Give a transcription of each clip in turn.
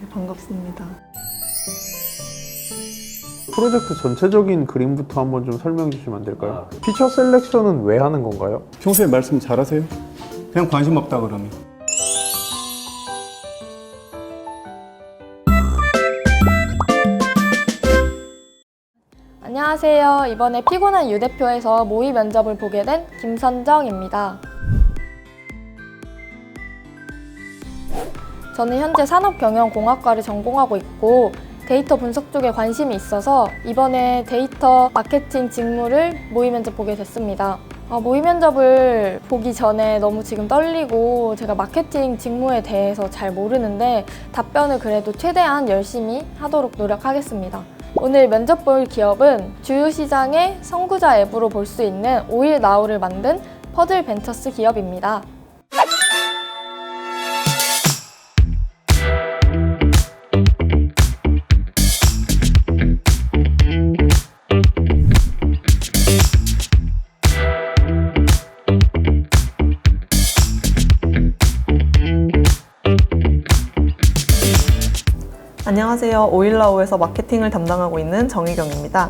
반갑습니다. 프로젝트 전체적인 그림부터 한번 좀 설명해 주시면 안 될까요? 피처 셀렉션은 왜 하는 건가요? 평소에 말씀 잘하세요? 그냥 관심 없다 그러면. 안녕하세요. 이번에 피곤한 유 대표에서 모의 면접을 보게 된 김선정입니다. 저는 현재 산업경영공학과를 전공하고 있고 데이터 분석 쪽에 관심이 있어서 이번에 데이터 마케팅 직무를 모의 면접 보게 됐습니다. 모의 면접을 보기 전에 너무 지금 떨리고 제가 마케팅 직무에 대해서 잘 모르는데 답변을 그래도 최대한 열심히 하도록 노력하겠습니다. 오늘 면접 볼 기업은 주요 시장의 선구자 앱으로 볼 수 있는 오일나우를 만든 퍼즐 벤처스 기업입니다. 안녕하세요. 오일라우에서 마케팅을 담당하고 있는 정희경입니다.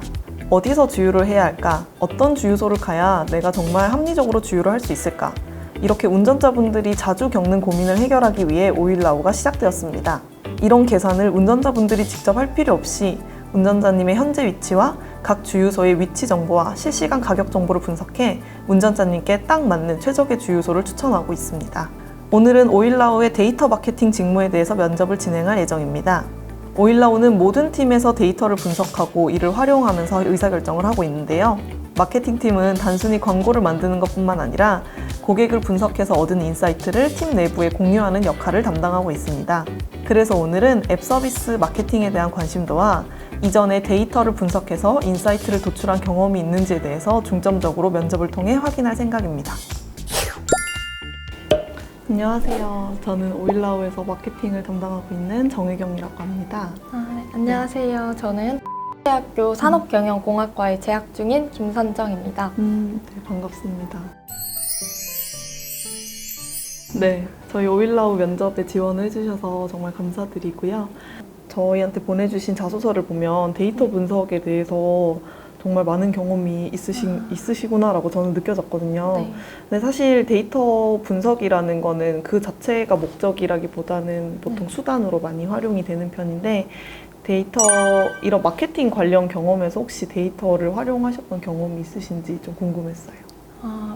어디서 주유를 해야 할까? 어떤 주유소를 가야 내가 정말 합리적으로 주유를 할 수 있을까? 이렇게 운전자분들이 자주 겪는 고민을 해결하기 위해 오일라우가 시작되었습니다. 이런 계산을 운전자분들이 직접 할 필요 없이 운전자님의 현재 위치와 각 주유소의 위치 정보와 실시간 가격 정보를 분석해 운전자님께 딱 맞는 최적의 주유소를 추천하고 있습니다. 오늘은 오일라우의 데이터 마케팅 직무에 대해서 면접을 진행할 예정입니다. 오일라우는 모든 팀에서 데이터를 분석하고 이를 활용하면서 의사결정을 하고 있는데요. 마케팅팀은 단순히 광고를 만드는 것뿐만 아니라 고객을 분석해서 얻은 인사이트를 팀 내부에 공유하는 역할을 담당하고 있습니다. 그래서 오늘은 앱 서비스 마케팅에 대한 관심도와 이전에 데이터를 분석해서 인사이트를 도출한 경험이 있는지에 대해서 중점적으로 면접을 통해 확인할 생각입니다. 안녕하세요. 저는 오일라우에서 마케팅을 담당하고 있는 정혜경이라고 합니다. 네, 안녕하세요. 저는 대학교 산업경영공학과에 재학 중인 김선정입니다. 네, 반갑습니다. 네, 저희 오일라우 면접에 지원을 해주셔서 정말 감사드리고요. 저희한테 보내주신 자소서를 보면 데이터 분석에 대해서 정말 많은 경험이 있으시구나라고 저는 느껴졌거든요. 네. 근데 사실 데이터 분석이라는 거는 그 자체가 목적이라기보다는 보통 수단으로 많이 활용이 되는 편인데 데이터, 이런 마케팅 관련 경험에서 혹시 데이터를 활용하셨던 경험이 있으신지 좀 궁금했어요.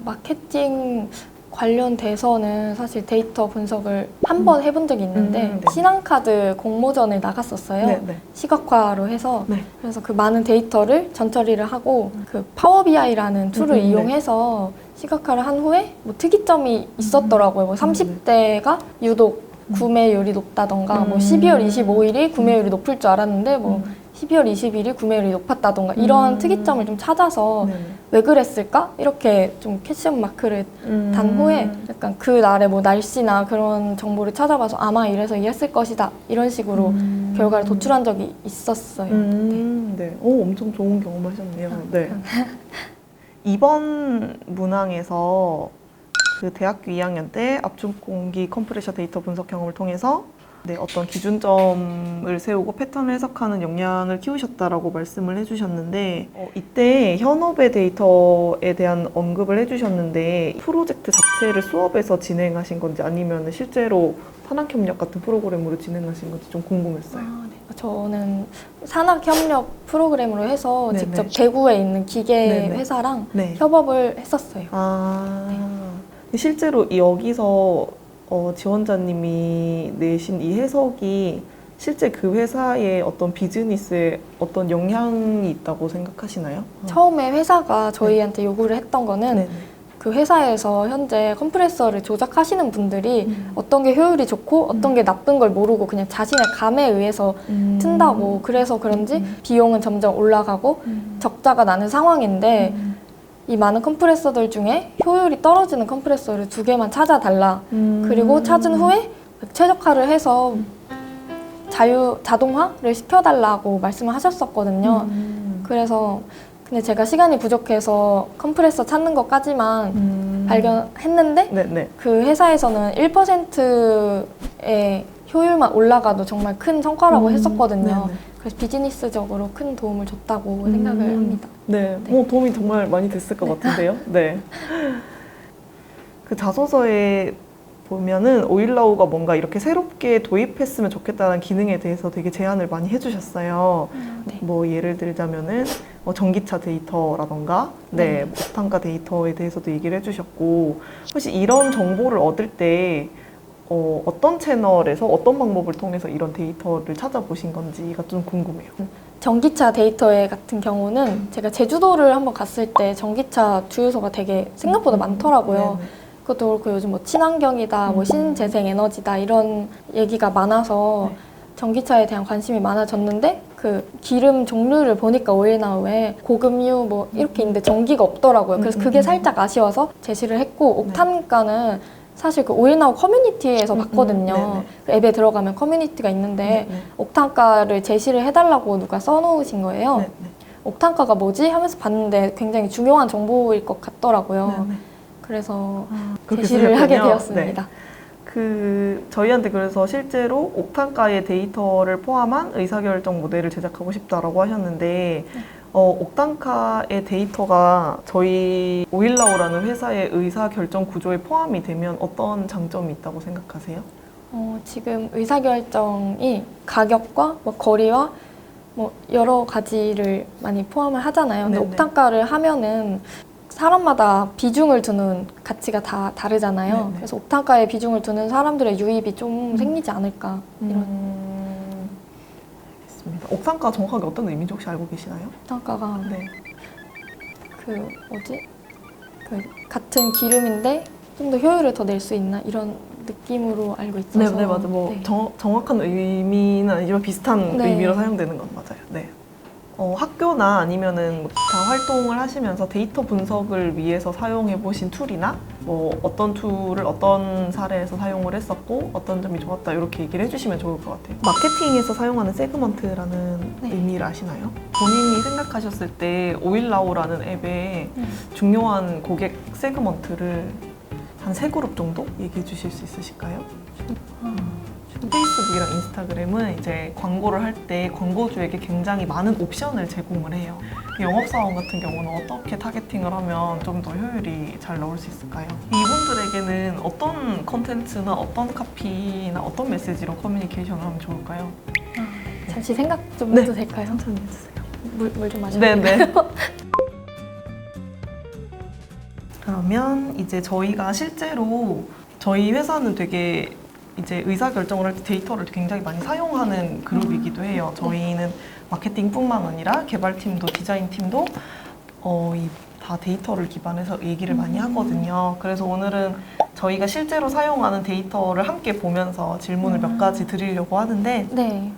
마케팅 관련돼서는 사실 데이터 분석을 한 번 해본 적이 있는데 네. 신한카드 공모전에 나갔었어요. 네. 시각화로 해서 네. 그래서 그 많은 데이터를 전처리를 하고 그 파워 BI라는 툴을 네. 이용해서 시각화를 한 후에 뭐 특이점이 있었더라고요. 뭐 30대가 유독 구매율이 높다던가 뭐 12월 25일이 구매율이 높을 줄 알았는데 뭐 12월 20일이 구매율이 높았다던가 이런 특이점을 좀 찾아서 왜 그랬을까? 이렇게 좀 캐치션 마크를 단 후에 약간 그 날의 뭐 날씨나 그런 정보를 찾아봐서 아마 이래서 이랬을 것이다 이런 식으로 결과를 도출한 적이 있었어요. 네. 오, 엄청 좋은 경험을 하셨네요. 네. 이번 문항에서 그 대학교 2학년 때 압축 공기 컴프레셔 데이터 분석 경험을 통해서 어떤 기준점을 세우고 패턴을 해석하는 역량을 키우셨다라고 말씀을 해주셨는데 이때 현업의 데이터에 대한 언급을 해주셨는데 프로젝트 자체를 수업에서 진행하신 건지 아니면 실제로 산학협력 같은 프로그램으로 진행하신 건지 좀 궁금했어요. 네. 저는 산학협력 프로그램으로 해서 네네. 직접 대구에 있는 기계 네네. 회사랑 네. 협업을 했었어요. 실제로 여기서 지원자님이 내신 이 해석이 실제 그 회사의 어떤 비즈니스에 어떤 영향이 있다고 생각하시나요? 처음에 회사가 저희한테 요구를 했던 거는 네네. 그 회사에서 현재 컴프레서를 조작하시는 분들이 어떤 게 효율이 좋고 어떤 게 나쁜 걸 모르고 그냥 자신의 감에 의해서 튼다고 그래서 그런지 비용은 점점 올라가고 적자가 나는 상황인데 이 많은 컴프레서들 중에 효율이 떨어지는 컴프레서를 2개만 찾아달라. 그리고 찾은 후에 최적화를 해서 자동화를 시켜달라고 말씀을 하셨었거든요. 그래서 근데 제가 시간이 부족해서 컴프레서 찾는 것까지만 발견했는데 네네. 그 회사에서는 1%의 효율만 올라가도 정말 큰 성과라고 했었거든요. 네네. 그래서 비즈니스적으로 큰 도움을 줬다고 생각을 합니다. 네, 네. 도움이 정말 많이 됐을 것 같은데요. 네. 그 자소서에 보면은 오일라우가 뭔가 이렇게 새롭게 도입했으면 좋겠다는 기능에 대해서 되게 제안을 많이 해주셨어요. 네. 뭐 예를 들자면은 뭐 전기차 데이터라던가, 네, 뭐 옥탄가 데이터에 대해서도 얘기를 해주셨고, 혹시 이런 정보를 얻을 때 어떤 채널에서 어떤 방법을 통해서 이런 데이터를 찾아보신 건지가 좀 궁금해요. 전기차 데이터에 같은 경우는 제가 제주도를 한번 갔을 때 전기차 주유소가 되게 생각보다 많더라고요. 네네. 그것도 그렇고 요즘 뭐 친환경이다, 뭐 신재생 에너지다 이런 얘기가 많아서 네. 전기차에 대한 관심이 많아졌는데 그 기름 종류를 보니까 오일나우에 고급유 뭐 이렇게 있는데 전기가 없더라고요. 그래서 그게 살짝 아쉬워서 제시를 했고 옥탄가는 사실 그 오일나우 커뮤니티에서 봤거든요. 네네. 그 앱에 들어가면 커뮤니티가 있는데 네네. 옥탄가를 제시를 해달라고 누가 써놓으신 거예요. 네네. 옥탄가가 뭐지? 하면서 봤는데 굉장히 중요한 정보일 것 같더라고요. 네네. 그래서 그렇게 제시를 하게 쓰셨군요. 되었습니다. 저희한테 그래서 실제로 옥탄가의 데이터를 포함한 의사결정 모델을 제작하고 싶다라고 하셨는데, 옥탄가의 데이터가 저희 오일라우라는 회사의 의사결정 구조에 포함이 되면 어떤 장점이 있다고 생각하세요? 지금 의사결정이 가격과 뭐 거리와 뭐 여러 가지를 많이 포함을 하잖아요. 근데 네네. 옥탄가를 하면은 사람마다 비중을 두는 가치가 다 다르잖아요. 네네. 그래서 옥탄가에 비중을 두는 사람들의 유입이 좀 생기지 않을까 이런. 알겠습니다. 옥탄가 정확하게 어떤 의미인지 혹시 알고 계시나요? 옥탄가가 네. 그 뭐지? 그 같은 기름인데 좀 더 효율을 더 낼 수 있나 이런 느낌으로 알고 있어서. 네, 맞아. 뭐 네. 정확한 의미는 아니지만 비슷한 네. 의미로 사용되는 건 맞아요. 네. 학교나 아니면은 뭐 기타 활동을 하시면서 데이터 분석을 위해서 사용해 보신 툴이나 뭐 어떤 툴을 어떤 사례에서 사용을 했었고 어떤 점이 좋았다 이렇게 얘기를 해주시면 좋을 것 같아요. 마케팅에서 사용하는 세그먼트라는 네. 의미를 아시나요? 본인이 생각하셨을 때 오일라우라는 앱에 중요한 고객 세그먼트를 한 3그룹 정도 얘기해 주실 수 있으실까요? 페이스북이랑 인스타그램은 이제 광고를 할 때 광고주에게 굉장히 많은 옵션을 제공을 해요. 영업사원 같은 경우는 어떻게 타겟팅을 하면 좀 더 효율이 잘 나올 수 있을까요? 이분들에게는 어떤 컨텐츠나 어떤 카피나 어떤 메시지로 커뮤니케이션을 하면 좋을까요? 잠시 생각 좀 네. 해도 될까요? 천천히 해주세요. 물 좀 마셔도 네네. 될까요? 그러면 이제 저희가 실제로 저희 회사는 되게 이제 의사결정을 할 때 데이터를 굉장히 많이 사용하는 그룹이기도 해요. 저희는 마케팅뿐만 아니라 개발팀도 디자인팀도 다 데이터를 기반해서 얘기를 많이 하거든요. 그래서 오늘은 저희가 실제로 사용하는 데이터를 함께 보면서 질문을 몇 가지 드리려고 하는데 네.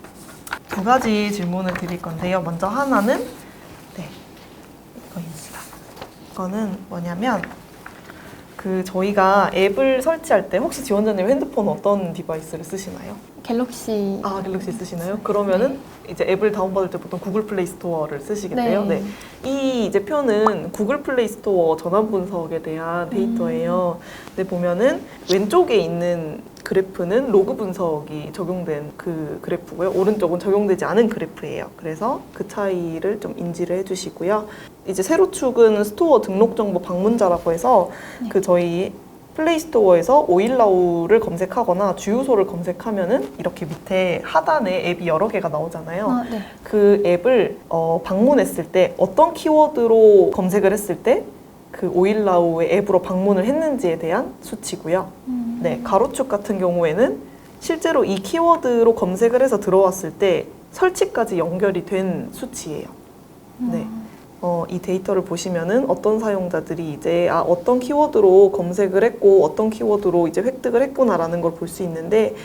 2가지 질문을 드릴 건데요. 먼저 하나는 이거입니다. 이거는 뭐냐면 저희가 앱을 설치할 때 혹시 지원자님 핸드폰 어떤 디바이스를 쓰시나요? 갤럭시. 갤럭시 쓰시나요? 그러면은 이제 앱을 다운받을 때 보통 구글 플레이 스토어를 쓰시겠네요. 네. 이 이제 표는 구글 플레이 스토어 전환 분석에 대한 데이터예요. 근데 보면은 왼쪽에 있는 그래프는 로그 분석이 적용된 그 그래프고요. 오른쪽은 적용되지 않은 그래프예요. 그래서 그 차이를 좀 인지를 해주시고요. 이제 세로 축은 스토어 등록 정보 방문자라고 해서 저희 플레이 스토어에서 오일라우를 검색하거나 주유소를 검색하면은 이렇게 밑에 하단에 앱이 여러 개가 나오잖아요. 네. 그 앱을 방문했을 때 어떤 키워드로 검색을 했을 때 그 오일라우의 앱으로 방문을 했는지에 대한 수치고요. 네, 가로축 같은 경우에는 실제로 이 키워드로 검색을 해서 들어왔을 때 설치까지 연결이 된 수치예요. 네. 이 데이터를 보시면은 어떤 사용자들이 이제 어떤 키워드로 검색을 했고 어떤 키워드로 이제 획득을 했구나라는 걸 볼 수 있는데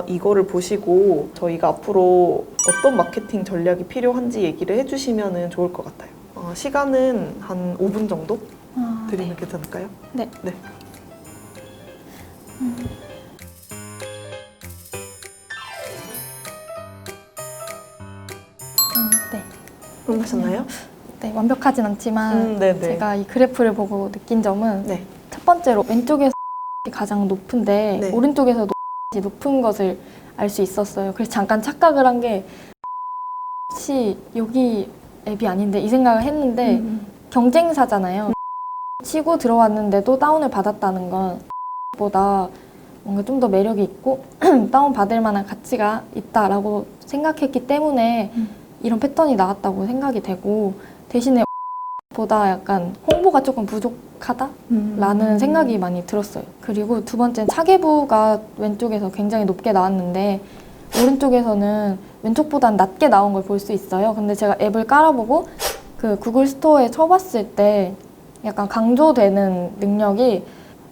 이거를 보시고 저희가 앞으로 어떤 마케팅 전략이 필요한지 얘기를 해주시면은 좋을 것 같아요. 시간은 한 5분 정도 드리면 괜찮을까요? 네. 네. 네. 하셨나요? 네, 완벽하진 않지만 네네. 제가 이 그래프를 보고 느낀 점은 네. 첫 번째로 왼쪽에서 가장 높은데 네. 오른쪽에서 높은 것을 알 수 있었어요. 그래서 잠깐 착각을 한 게 혹시 여기 앱이 아닌데 이 생각을 했는데 경쟁사잖아요. 치고 들어왔는데도 다운을 받았다는 건 보다 뭔가 좀 더 매력이 있고 다운 받을 만한 가치가 있다라고 생각했기 때문에 이런 패턴이 나왔다고 생각이 되고 대신에 보다 약간 홍보가 조금 부족하다라는 생각이 많이 들었어요. 그리고 두 번째는 차계부가 왼쪽에서 굉장히 높게 나왔는데 오른쪽에서는 왼쪽보다는 낮게 나온 걸 볼 수 있어요. 근데 제가 앱을 깔아보고 그 구글 스토어에 쳐봤을 때 약간 강조되는 능력이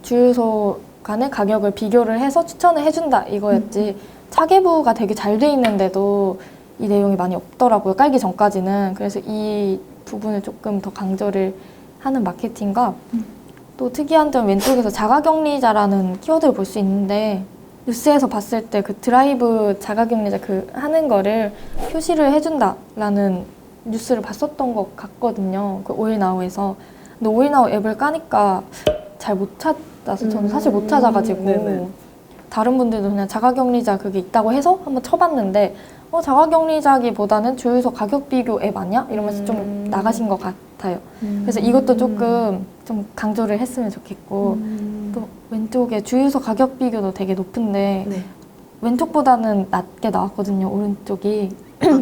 주유소 간의 가격을 비교를 해서 추천을 해준다 이거였지 차계부가 되게 잘 돼 있는데도 이 내용이 많이 없더라고요. 깔기 전까지는. 그래서 이 부분을 조금 더 강조를 하는 마케팅과 또 특이한 점 왼쪽에서 자가격리자라는 키워드를 볼 수 있는데 뉴스에서 봤을 때 그 드라이브 자가격리자 그 하는 거를 표시를 해준다라는 뉴스를 봤었던 것 같거든요. 그 오일나우에서. 근데 오일나우 앱을 까니까 잘 못 찾아서 저는 사실 못 찾아가지고 네네. 다른 분들도 그냥 자가격리자 그게 있다고 해서 한번 쳐봤는데 자가격리자기보다는 주유소 가격 비교 앱 아니야? 이러면서 좀 나가신 것 같아요. 그래서 이것도 조금 좀 강조를 했으면 좋겠고 또 왼쪽에 주유소 가격 비교도 되게 높은데 네. 왼쪽보다는 낮게 나왔거든요. 오른쪽이.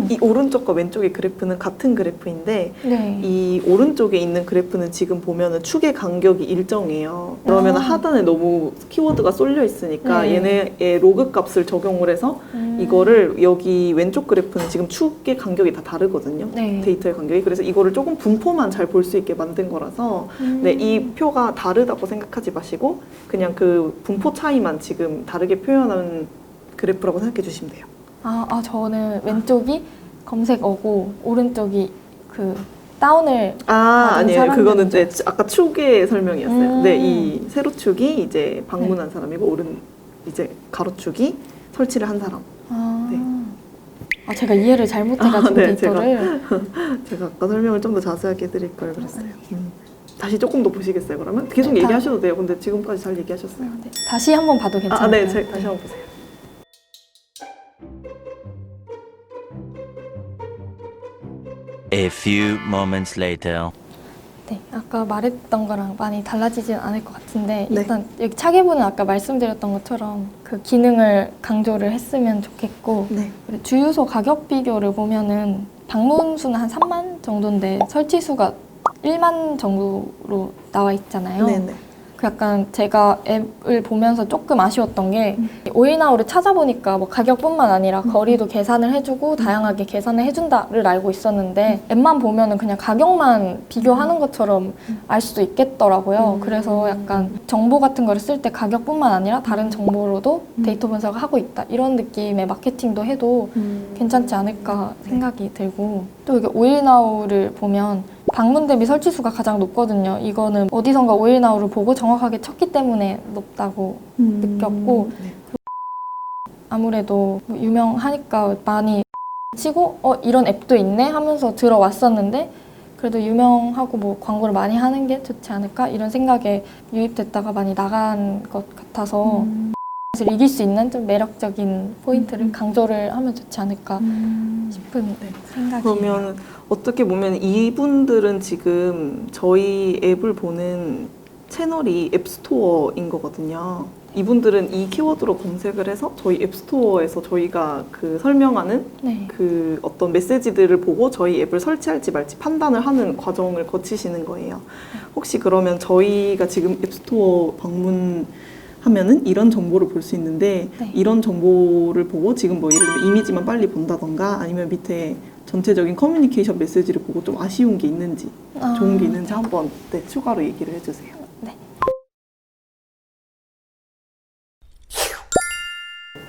이 오른쪽과 왼쪽의 그래프는 같은 그래프인데 네. 이 오른쪽에 있는 그래프는 지금 보면은 축의 간격이 일정해요. 그러면 하단에 너무 키워드가 쏠려 있으니까 네. 얘네의 로그 값을 적용을 해서 이거를 여기 왼쪽 그래프는 지금 축의 간격이 다 다르거든요. 네. 데이터의 간격이. 그래서 이거를 조금 분포만 잘 볼 수 있게 만든 거라서 네, 이 표가 다르다고 생각하지 마시고 그냥 그 분포 차이만 지금 다르게 표현한 그래프라고 생각해 주시면 돼요. 저는 왼쪽이 검색어고 오른쪽이 그 다운을 아니에요. 사람들이죠. 그거는 이제 아까 축의 설명이었어요. 음. 네, 이 세로축이 이제 방문한 사람이고 오른 이제 가로축이 설치를 한 사람. 제가 이해를 잘못해가지고 네, 데이터를 제가 아까 설명을 좀 더 자세하게 해드릴 걸 그랬어요. 다시 조금 더 보시겠어요? 그러면 계속 얘기하셔도 돼요. 근데 지금까지 잘 얘기하셨어요. 네. 다시 한번 봐도 괜찮아요? 네, 다시 한번 보세요. A few moments later. 네, 아까 말했던 거랑 많이 달라지진 않을 것 같은데 네. 일단 여기 차계부는 아까 말씀드렸던 것처럼 그 기능을 강조를 했으면 좋겠고 네. 그리고 주유소 가격 비교를 보면은 방문 수는 한 3만 정도인데 설치 수가 1만 정도로 나와 있잖아요. 네네. 그 약간 제가 앱을 보면서 조금 아쉬웠던 게 오일나우를 찾아보니까 뭐 가격뿐만 아니라 거리도 계산을 해주고 다양하게 계산을 해준다를 알고 있었는데 앱만 보면은 그냥 가격만 비교하는 것처럼 알 수도 있겠더라고요. 그래서 약간 정보 같은 거를 쓸 때 가격뿐만 아니라 다른 정보로도 데이터 분석을 하고 있다 이런 느낌의 마케팅도 해도 괜찮지 않을까 생각이 들고 또 이게 오일나우를 보면 방문 대비 설치 수가 가장 높거든요. 이거는 어디선가 오일나우를 보고 정확하게 쳤기 때문에 높다고 느꼈고 아무래도 유명하니까 많이 치고 이런 앱도 있네 하면서 들어왔었는데 그래도 유명하고 뭐 광고를 많이 하는 게 좋지 않을까 이런 생각에 유입됐다가 많이 나간 것 같아서 그래서 이길 수 있는 좀 매력적인 포인트를 강조를 하면 좋지 않을까 싶은 생각이에요. 그러면 어떻게 보면 이분들은 지금 저희 앱을 보는 채널이 앱스토어인 거거든요. 이분들은 이 키워드로 검색을 해서 저희 앱스토어에서 저희가 그 설명하는 네. 그 어떤 메시지들을 보고 저희 앱을 설치할지 말지 판단을 하는 과정을 거치시는 거예요. 혹시 그러면 저희가 지금 앱스토어 방문하면은 이런 정보를 볼 수 있는데 네. 이런 정보를 보고 지금 뭐 예를 들면 이미지만 빨리 본다던가 아니면 밑에 전체적인 커뮤니케이션 메시지를 보고 좀 아쉬운 게 있는지 좋은 게 있는지 한번 추가로 얘기를 해주세요. 네.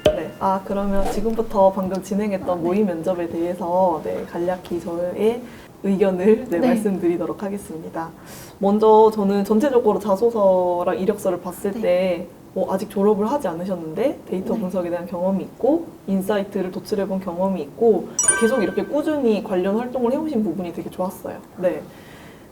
네. 그러면 지금부터 방금 진행했던 모의 면접에 대해서 간략히 저의 의견을 네. 말씀드리도록 하겠습니다. 먼저 저는 전체적으로 자소서랑 이력서를 봤을 때 아직 졸업을 하지 않으셨는데 데이터 분석에 대한 경험이 있고 인사이트를 도출해본 경험이 있고 계속 이렇게 꾸준히 관련 활동을 해오신 부분이 되게 좋았어요. 네.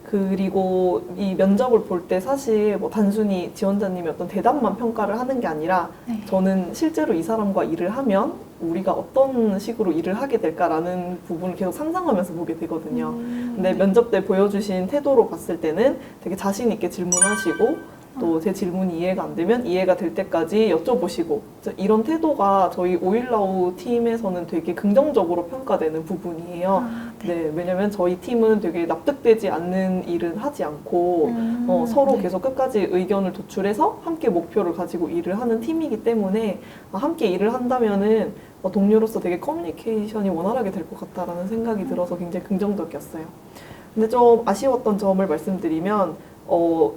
그리고 이 면접을 볼 때 사실 뭐 단순히 지원자님이 어떤 대답만 평가를 하는 게 아니라 네. 저는 실제로 이 사람과 일을 하면 우리가 어떤 식으로 일을 하게 될까라는 부분을 계속 상상하면서 보게 되거든요. 근데 면접 때 보여주신 태도로 봤을 때는 되게 자신 있게 질문하시고 또 제 질문이 이해가 안 되면 이해가 될 때까지 여쭤보시고 이런 태도가 저희 오일라우 팀에서는 되게 긍정적으로 평가되는 부분이에요. 네, 왜냐면 저희 팀은 되게 납득되지 않는 일은 하지 않고 서로 네. 계속 끝까지 의견을 도출해서 함께 목표를 가지고 일을 하는 팀이기 때문에 함께 일을 한다면은 동료로서 되게 커뮤니케이션이 원활하게 될 것 같다라는 생각이 들어서 굉장히 긍정적이었어요. 근데 좀 아쉬웠던 점을 말씀드리면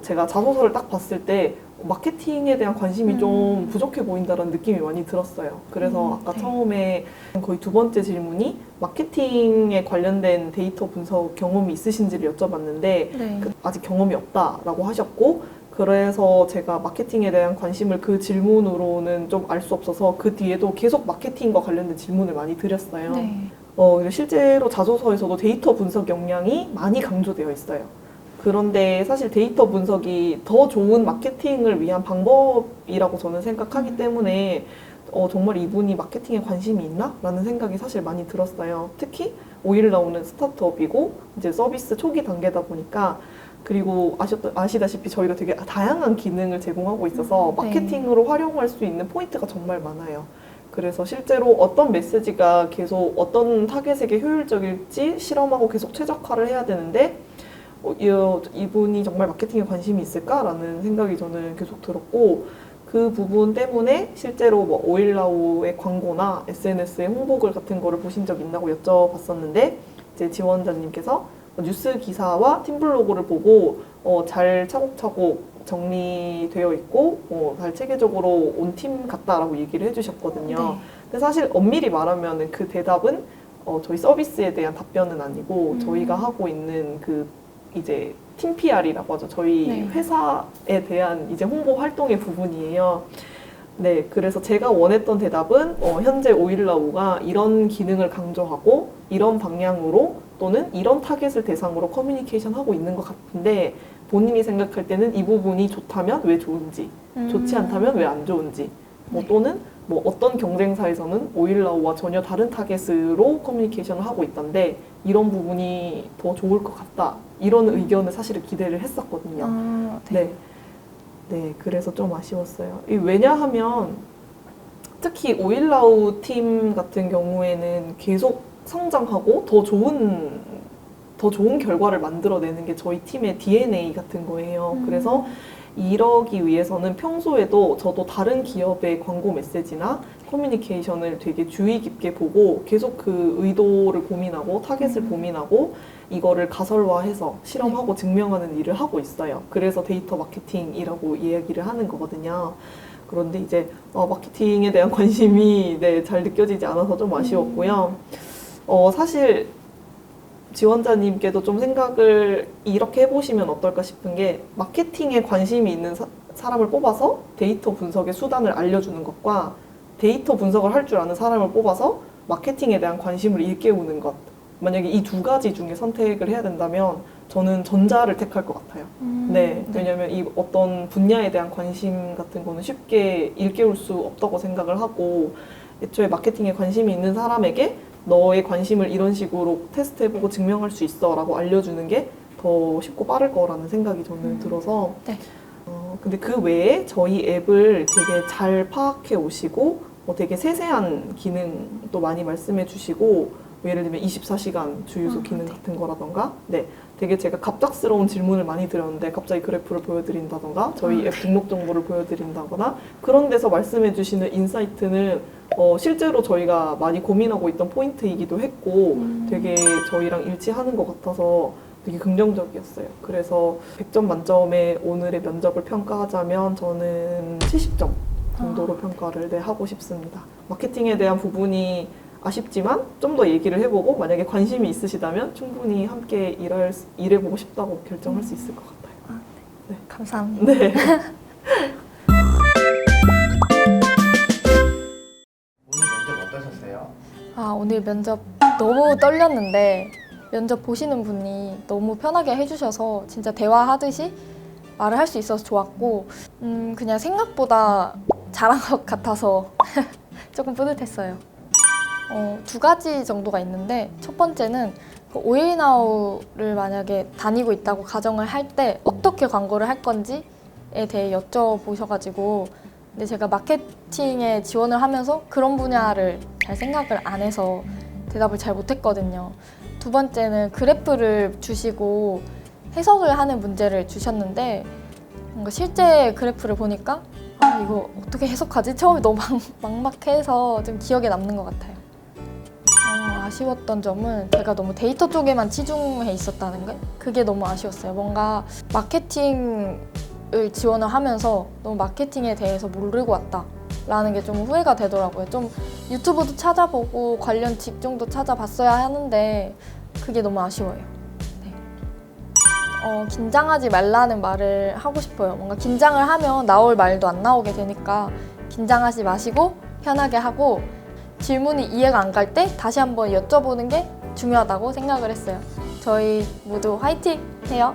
제가 자소서를 딱 봤을 때 마케팅에 대한 관심이 좀 부족해 보인다는 느낌이 많이 들었어요. 그래서 아까 네. 처음에 거의 두 번째 질문이 마케팅에 관련된 데이터 분석 경험이 있으신지를 여쭤봤는데 네. 아직 경험이 없다라고 하셨고 그래서 제가 마케팅에 대한 관심을 그 질문으로는 좀 알 수 없어서 그 뒤에도 계속 마케팅과 관련된 질문을 많이 드렸어요. 네. 실제로 자소서에서도 데이터 분석 역량이 많이 강조되어 있어요. 그런데 사실 데이터 분석이 더 좋은 마케팅을 위한 방법이라고 저는 생각하기 때문에 정말 이분이 마케팅에 관심이 있나? 라는 생각이 사실 많이 들었어요. 특히 오일라우는 스타트업이고 이제 서비스 초기 단계다 보니까 그리고 아시다시피 저희가 되게 다양한 기능을 제공하고 있어서 네. 마케팅으로 활용할 수 있는 포인트가 정말 많아요. 그래서 실제로 어떤 메시지가 계속 어떤 타겟에게 효율적일지 실험하고 계속 최적화를 해야 되는데 이분이 정말 마케팅에 관심이 있을까라는 생각이 저는 계속 들었고 그 부분 때문에 실제로 뭐 오일라우의 광고나 SNS의 홍보글 같은 거를 보신 적 있냐고 여쭤봤었는데 이제 지원자님께서 뉴스 기사와 팀블로그를 보고 잘 차곡차곡 정리되어 있고 잘 체계적으로 온 팀 같다라고 얘기를 해주셨거든요. 네. 근데 사실 엄밀히 말하면 그 대답은 저희 서비스에 대한 답변은 아니고 저희가 하고 있는 그 이제 팀 PR이라고 하죠. 저희 네. 회사에 대한 이제 홍보 활동의 부분이에요. 네, 그래서 제가 원했던 대답은 현재 오일라우가 이런 기능을 강조하고 이런 방향으로 또는 이런 타겟을 대상으로 커뮤니케이션 하고 있는 것 같은데 본인이 생각할 때는 이 부분이 좋다면 왜 좋은지, 좋지 않다면 왜 안 좋은지, 또는 뭐 어떤 경쟁사에서는 오일라우와 전혀 다른 타겟으로 커뮤니케이션을 하고 있던데 이런 부분이 더 좋을 것 같다. 이런 의견을 사실은 기대를 했었거든요. 네. 네, 그래서 좀 아쉬웠어요. 왜냐하면 특히 오일라우 팀 같은 경우에는 계속 성장하고 더 좋은 결과를 만들어내는 게 저희 팀의 DNA 같은 거예요. 그래서 이러기 위해서는 평소에도 저도 다른 기업의 광고 메시지나 커뮤니케이션을 되게 주의 깊게 보고 계속 그 의도를 고민하고 타겟을 고민하고 이거를 가설화해서 실험하고 증명하는 일을 하고 있어요. 그래서 데이터 마케팅이라고 이야기를 하는 거거든요. 그런데 이제 마케팅에 대한 관심이 잘 느껴지지 않아서 좀 아쉬웠고요. 사실 지원자님께도 좀 생각을 이렇게 해보시면 어떨까 싶은 게 마케팅에 관심이 있는 사람을 뽑아서 데이터 분석의 수단을 알려주는 것과 데이터 분석을 할 줄 아는 사람을 뽑아서 마케팅에 대한 관심을 일깨우는 것 만약에 이 두 가지 중에 선택을 해야 된다면 저는 전자를 택할 것 같아요. 네, 왜냐하면 이 어떤 분야에 대한 관심 같은 거는 쉽게 일깨울 수 없다고 생각을 하고 애초에 마케팅에 관심이 있는 사람에게 너의 관심을 이런 식으로 테스트해보고 증명할 수 있어 라고 알려주는 게 더 쉽고 빠를 거라는 생각이 저는 들어서 네. 근데 그 외에 저희 앱을 되게 잘 파악해 오시고 되게 세세한 기능도 많이 말씀해 주시고 예를 들면 24시간 주유소 기능 같은 거라던가 되게 제가 갑작스러운 질문을 많이 드렸는데 갑자기 그래프를 보여드린다던가 저희 앱 등록 정보를 보여드린다거나 그런 데서 말씀해 주시는 인사이트는 실제로 저희가 많이 고민하고 있던 포인트이기도 했고 되게 저희랑 일치하는 것 같아서 되게 긍정적이었어요. 그래서 100점 만점에 오늘의 면접을 평가하자면 저는 70점 정도로 평가를 하고 싶습니다. 마케팅에 대한 부분이 아쉽지만 좀 더 얘기를 해보고 만약에 관심이 있으시다면 충분히 함께 일해보고 싶다고 결정할 수 있을 것 같아요. 감사합니다. 네. 오늘 면접 어떠셨어요? 오늘 면접 너무 떨렸는데 면접 보시는 분이 너무 편하게 해주셔서 진짜 대화하듯이 말을 할 수 있어서 좋았고 그냥 생각보다 잘한 것 같아서 조금 뿌듯했어요. 두 가지 정도가 있는데 첫 번째는 오일나우를 만약에 다니고 있다고 가정을 할 때 어떻게 광고를 할 건지에 대해 여쭤보셔가지고 근데 제가 마케팅에 지원을 하면서 그런 분야를 잘 생각을 안 해서 대답을 잘 못했거든요. 두 번째는 그래프를 주시고 해석을 하는 문제를 주셨는데 뭔가 실제 그래프를 보니까 아 이거 어떻게 해석하지? 처음에 너무 막막해서 좀 기억에 남는 것 같아요. 아쉬웠던 점은 제가 너무 데이터 쪽에만 치중해 있었다는 게 그게 너무 아쉬웠어요. 뭔가 마케팅을 지원을 하면서 너무 마케팅에 대해서 모르고 왔다라는 게 좀 후회가 되더라고요. 좀 유튜브도 찾아보고 관련 직종도 찾아봤어야 하는데 그게 너무 아쉬워요. 네. 긴장하지 말라는 말을 하고 싶어요. 뭔가 긴장을 하면 나올 말도 안 나오게 되니까 긴장하지 마시고 편하게 하고 질문이 이해가 안 갈 때 다시 한번 여쭤보는 게 중요하다고 생각을 했어요. 저희 모두 화이팅 해요!